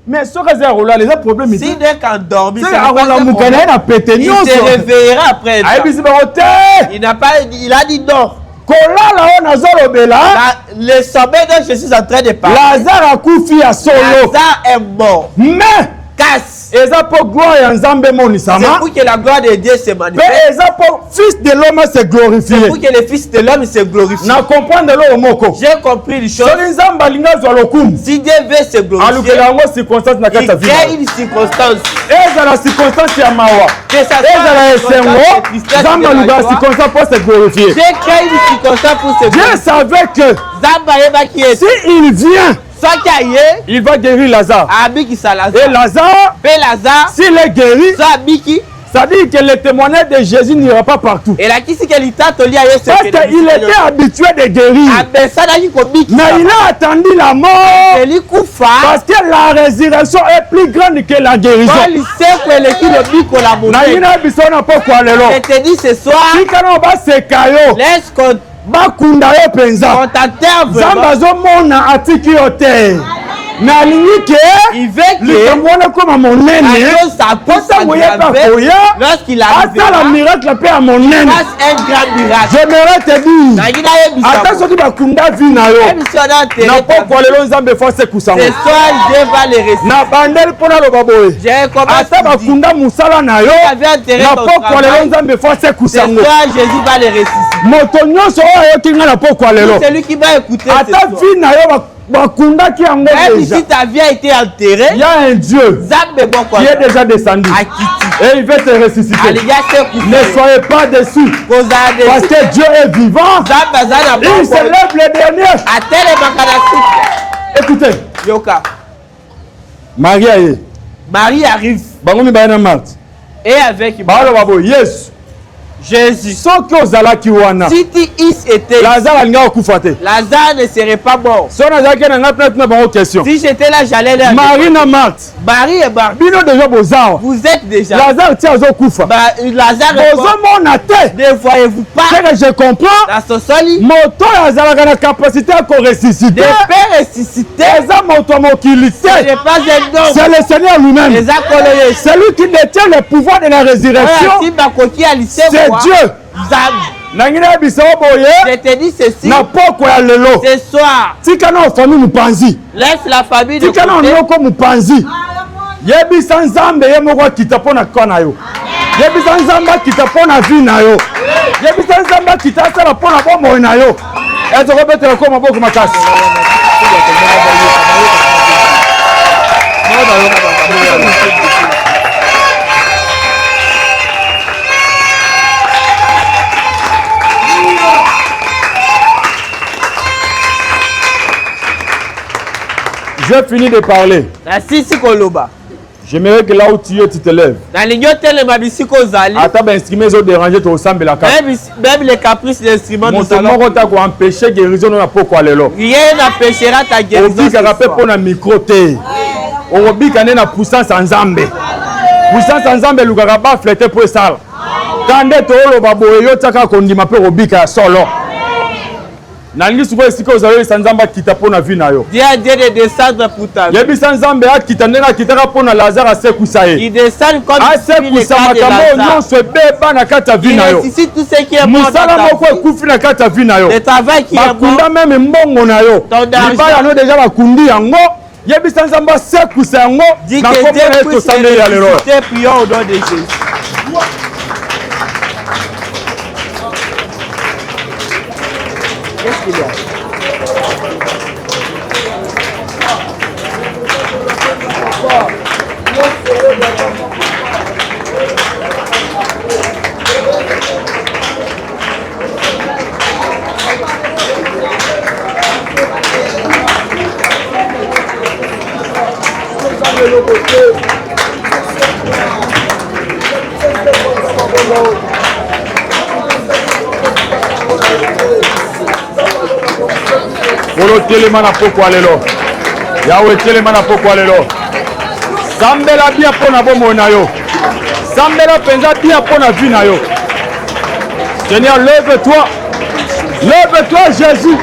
Mais ce que c'est les problèmes ici. Si dès qu'en dormi, il se réveillera après. Il a dit non. Le sommet dont je suis en train de parler. Lazare est mort. Mais c'est pour que la gloire de Dieu se manifeste. Fils de l'homme se glorifie. C'est pour que le Fils de l'homme se glorifie. J'ai compris les choses. Si Dieu veut se glorifier, il crée une circonstance. Que ça J'ai créé une circonstance pour se glorifier. Dieu savait que s'il vient, il va guérir Lazare. Et Lazare, s'il est guéri, ça dit que le témoignage de Jésus n'ira pas partout. Parce qu'il était habitué de guérir. Mais il a attendu la mort. Parce que la résurrection est plus grande que la guérison. Je te dis ce soir, laisse qu'on bakunda yo penza zamba zo mona atiki yote na linike likamwana koma monene pota moyeba koya lorsqu'il a la miracle pe a monene j'aimerais te dire ata soki bakunda vi na yo na poko lelo nzambe force kusango na bandel pona loba boye ata bakunda musala na yo na poko lelo nzambe force kusango Jésus va les ressusciter. Moto nyonso oyo kinga na poko lelo celui qui va écouter ata vi na yo bakunda ki yango déjà. Si ta vie a été enterrée, il y a un Dieu qui est déjà descendu et il veut te ressusciter. Ne soyez pas déçus parce que Dieu est vivant. Il se lève le dernier. Écoutez, Marie arrive et avec Jésus. Si tu étais, Lazare ne serait pas mort. Si j'étais là, j'allais leur dire. Marie et Marthe. Vous êtes déjà. Lazare est mort. Ne voyez-vous pas? Je comprends. Dans son sol, moto a capacité à ressusciter. De faire ressusciter. C'est le Seigneur lui-même. C'est lui qui détient le pouvoir de la résurrection. C'est Dieu. Je te dis ceci. Ce soir, laisse la famille de côté. Yebisa nzambe ye moko akita pona kona yo. Yebisa nzambe akita pona vie na yo. Yebisa nzambe akita sala pona bomoi na yo. Ezo ko betela ko maboko makasi. Je finis de parler. J'aimerais que là où tu es, tu te lèves. Attends, ben, instrument, ils ont dérangé ton sang, même les caprices d'instruments, nous allons empêcher guérison. Rien n'empêchera ta guérison. On a micro. On a puissance en Zambé. Puissance en Zambé, le gars va fléter pour ça. Quand tu es au babo, tu as solo. Nangi souvent ici que vous avez Sanzamba qui t'a pour la vie na yo. Dieu a dit de descendre pour ta vie. Yebi Sanzamba qui t'a nena qui t'a pour na Lazare à Sekousaye. Il descend comme il se beba na kata vie na yo. Ici tout ce qui est mort. Musala moko kufi na kata vie na yo. Le travail qui est mort. Bakunda même mbongo na yo. Liba ya no déjà bakundi yango. Yebi Sanzamba Sekousaye yango. Na komona to sande ya lelo. Prions au nom de Jésus. Qu'est-ce qu'il y a? Olo telemana poko alelo. Yahweh telemana poko alelo. Sambela bien pona bomo na yo. Sambela penza bien pona vie na yo. Seigneur, lève-toi. Lève-toi Jésus.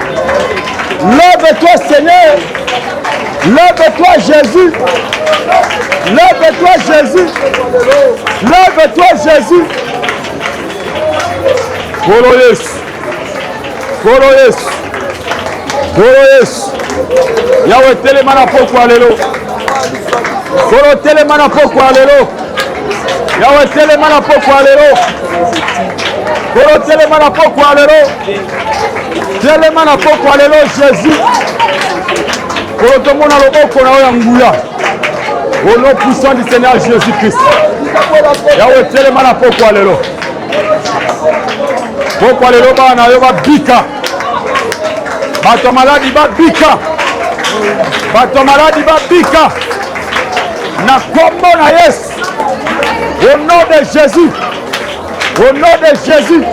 Lève-toi Seigneur. Lève-toi Jésus. Lève-toi Jésus. Lève-toi Jésus. Kolo Yesu. Kolo Yesu. Kolo Yesu. Yahweh telemana poko alelo. Kolo telemana poko alelo. Yahweh telemana poko alelo. Kolo telemana poko alelo. Telemana poko alelo Jésus. Kolo tomona loboko na oya nguya. Au nom puissant du Seigneur Jésus-Christ. Yahweh telemana poko alelo. Poko alelo bana yo ba bika. Bato maladi ba bika. Bato maladi ba bika. Na kombo na Yesu. Au nom de Jésus. Au nom de Jésus.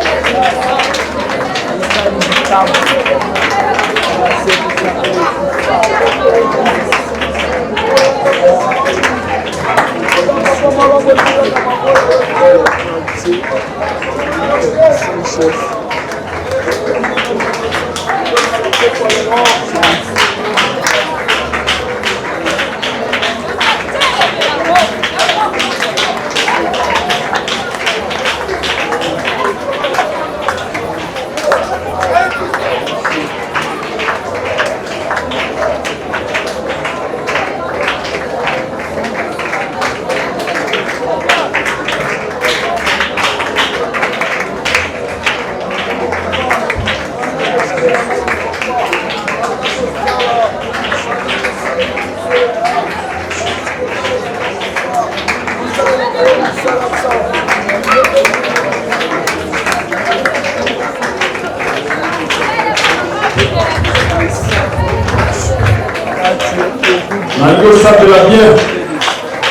de la bière,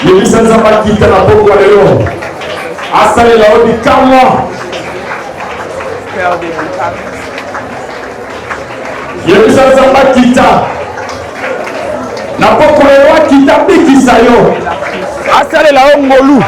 le licence va quitter la peau pour aller là. Assalé la haut du camon. Le licence va quitter. La peau pour aller là, quitte à piquer ça yo. Assalé la haut ngolou.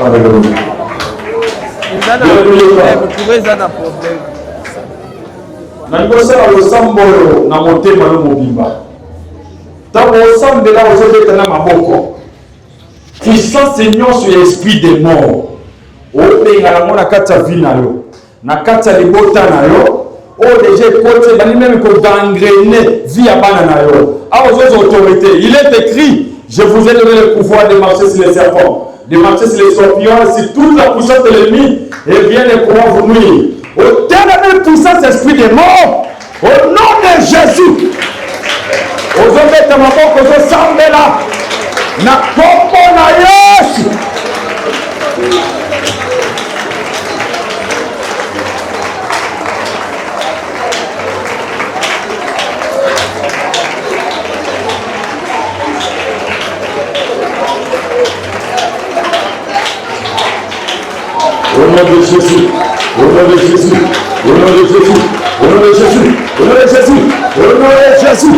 Alléluia. Nalikosala losambolo na motema yo mobimba ntango osambela ozobetana maboko puissance nyonso ya esprit de mort obenga yango na kati ya vie na yo na kati ya libota na yo oyo deja ekoti ebandi meme kogangrene vie ya bana na yo awa ozoza autorité. Il est écrit, je vous ai donné le pouvoir de marcher sur les serpents, de marcher sur les scorpions, sur toute la puissance de l'ennemi, et bien ne pourront vous nuire. Au dernier puissance esprit de mort, au nom de Jésus. Ozobeta maboko ozosambela na kombo na Yesu. Au nom de Jésus, au nom de Jésus, au nom de Jésus, au nom de Jésus, au nom de Jésus, au nom de Jésus,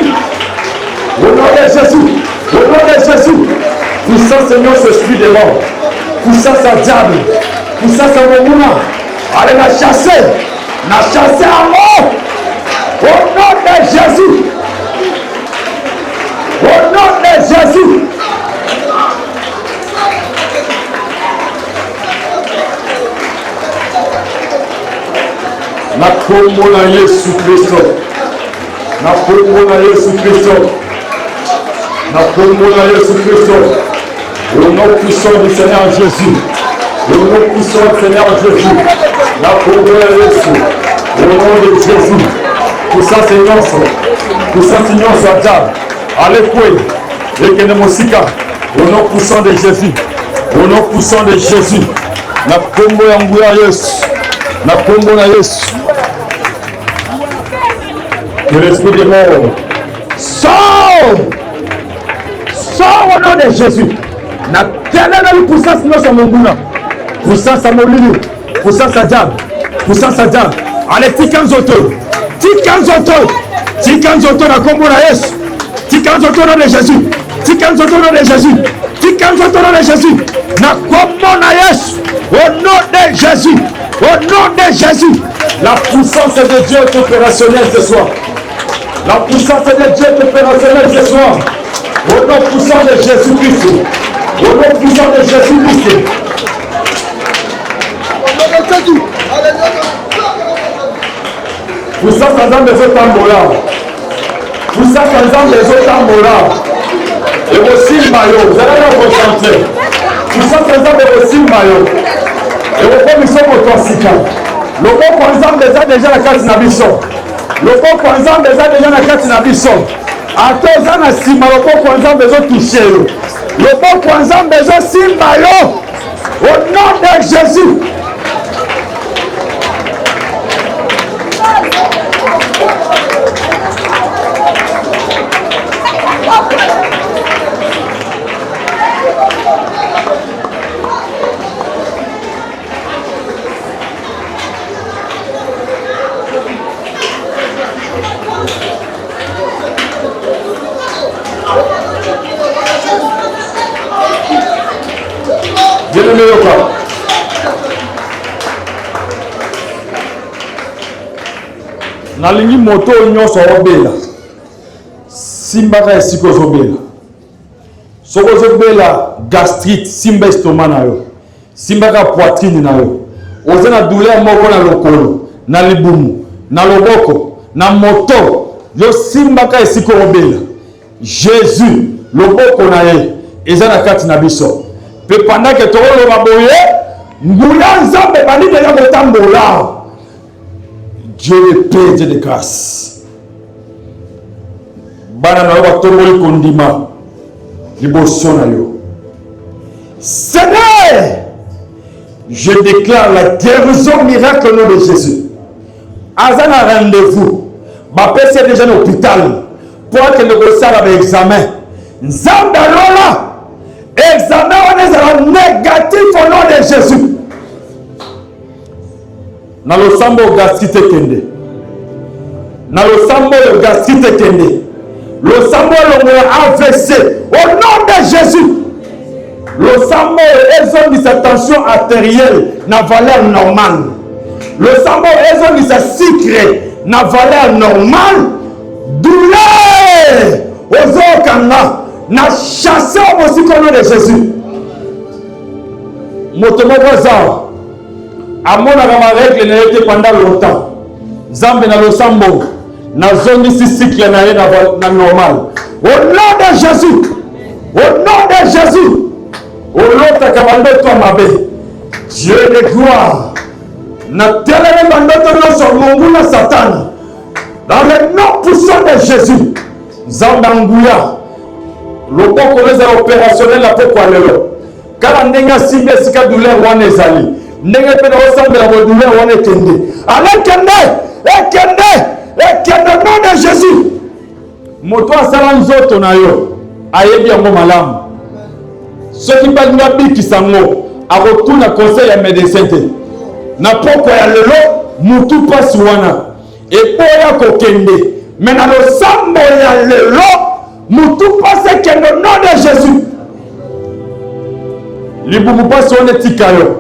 au nom de Jésus, au nom de Jésus, puissance Seigneur, ce esprit de mort, puissance à diable, puissance à mon moulin, allez la chasser à mort, au nom de Jésus, au nom de Jésus. Na kombo na Yesu Kristo, na kombo na Yesu Kristo, na kombo na Yesu Kristo, au nom puissant du Seigneur Jésus, au nom puissant du Seigneur Jésus, na kombo na Yesu, au nom de Jésus, puissance nyonso diable, allez kwe, ekende mosika, au nom puissant de Jésus, au nom puissant de Jésus, na kombo ya nguya Yesu, na kombo na Yesu. Que l'esprit de mort sort au nom de Jésus. Na telle puissance nous sommes monguna, puissance à molulu, puissance à diable, puissance à diable. Allez tikanzoto na kombo na Yesu, tikanzoto na de Jésus, tikanzoto na de Jésus, tikanzoto na de Jésus. Na kombo na Yesu, au nom de Jésus, au nom de Jésus. La puissance de Dieu est opérationnelle ce soir. La puissance de Dieu est opérationnelle ce soir. Au nom puissant de Jésus-Christ. Au nom puissant de Jésus-Christ. Puissance en des autres tambola. Puissance en des autres tambola. Et aussi maillot. Vous allez vous concentrer. Puissance en des aussi maillot. Et vous pouvez nous sommes au Torsika. Le bon par exemple déjà la carte Nabisson. Le bon par exemple déjà la carte Nabisson. À tous ans à Sima, le bon par exemple déjà touché. Le bon par exemple déjà Simbayo. Au nom de Jésus. Nalingi moto nyonso obela simbaka esiko zobela soko zobela gastrite simba estomac na yo simbaka poitrine na yo ozana douleur moko na lokolo na libumu na loboko na moto yo simbaka esiko obela Jésus loboko na ye ezana kati na biso pe pendant que to lo boye nguya nzambe bandi deja kotambola. Dieu de paix, Dieu de grâce. Seigneur, je déclare la guérison miracle au nom de Jésus. Azan a rendez-vous. Ma père c'est déjà à l'hôpital. Pour que le gossard avait examen. Nzamba lola. Examen on est négatif au nom de Jésus. Na lo sambo gastrite kende. Na lo sambo gastrite kende. Lo sambo lo AVC. Au nom de Jésus. Lo sambo ils ont sa tension artérielle na valeur normale. Le sambo ils ont sa sucre na valeur normale. Douleur aux okanga na chassé aussi au nom de Jésus. Motomokoza amonaka ma règle n'a été pendant longtemps. Zambe na lo sambo na zongi si cycle na na normal. Au nom de Jésus. Au nom de Jésus. Au nom de Kabando toi ma bé. Dieu de gloire. Na telele bandoto no so mungu na Satan. Dans le nom puissant de Jésus. Zamba nguya. Le bon collège opérationnel la pourquoi le. Car ndenga simbe sika douleur wana ezali. Ndenga pe na osambela bo douleur wana ekende. Ala ekende nom de Jésus. Moto asala nzoto na yo ayebi yango malamu. Soki pa nwa biki sango akotuna conseil ya médecin te. Na poko ya lelo mutu pasi wana eboya kokende. Mais na lo sambo ya lelo mutu pasi kende nom de Jésus. Libumu pasi wana etika yo.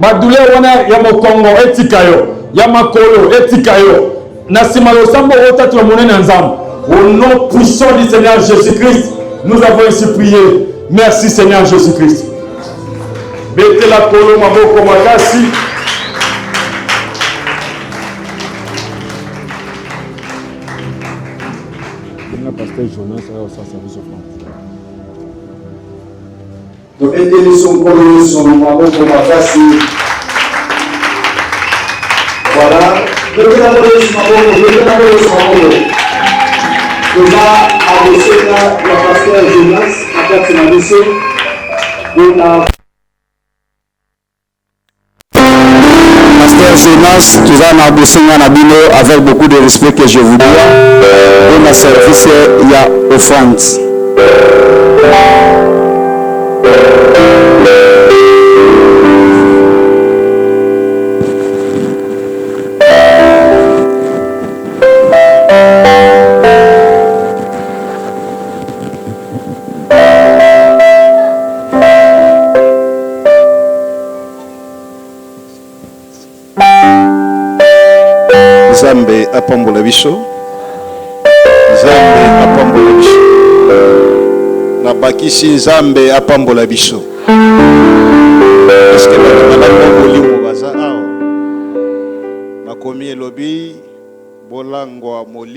Badouleur wana ya mokongo etika yo. Ya makolo etika yo. Na sima lo sambo otatu ya monene nzambe. Au nom puissant du Seigneur Jésus-Christ, nous avons ici prié. Merci Seigneur Jésus-Christ. Bete la kolo maboko makasi. Donc, aidez son kolo son maboko makasi. Voilà. Bete la kolo son maboko, bete la kolo son maboko. Nous allons adorer la pasteur Jonas à faire son addition pour la pasteur Jonas. Nous allons adorer la Bible avec beaucoup de respect que je vous dois. Pour ma service, il y a offrande. Zambe apambola biso. Zambe apambola biso. Na bakisi Zambe apambola biso. Est-ce que na molimo baza awa? Makomi elobi bolangwa molimo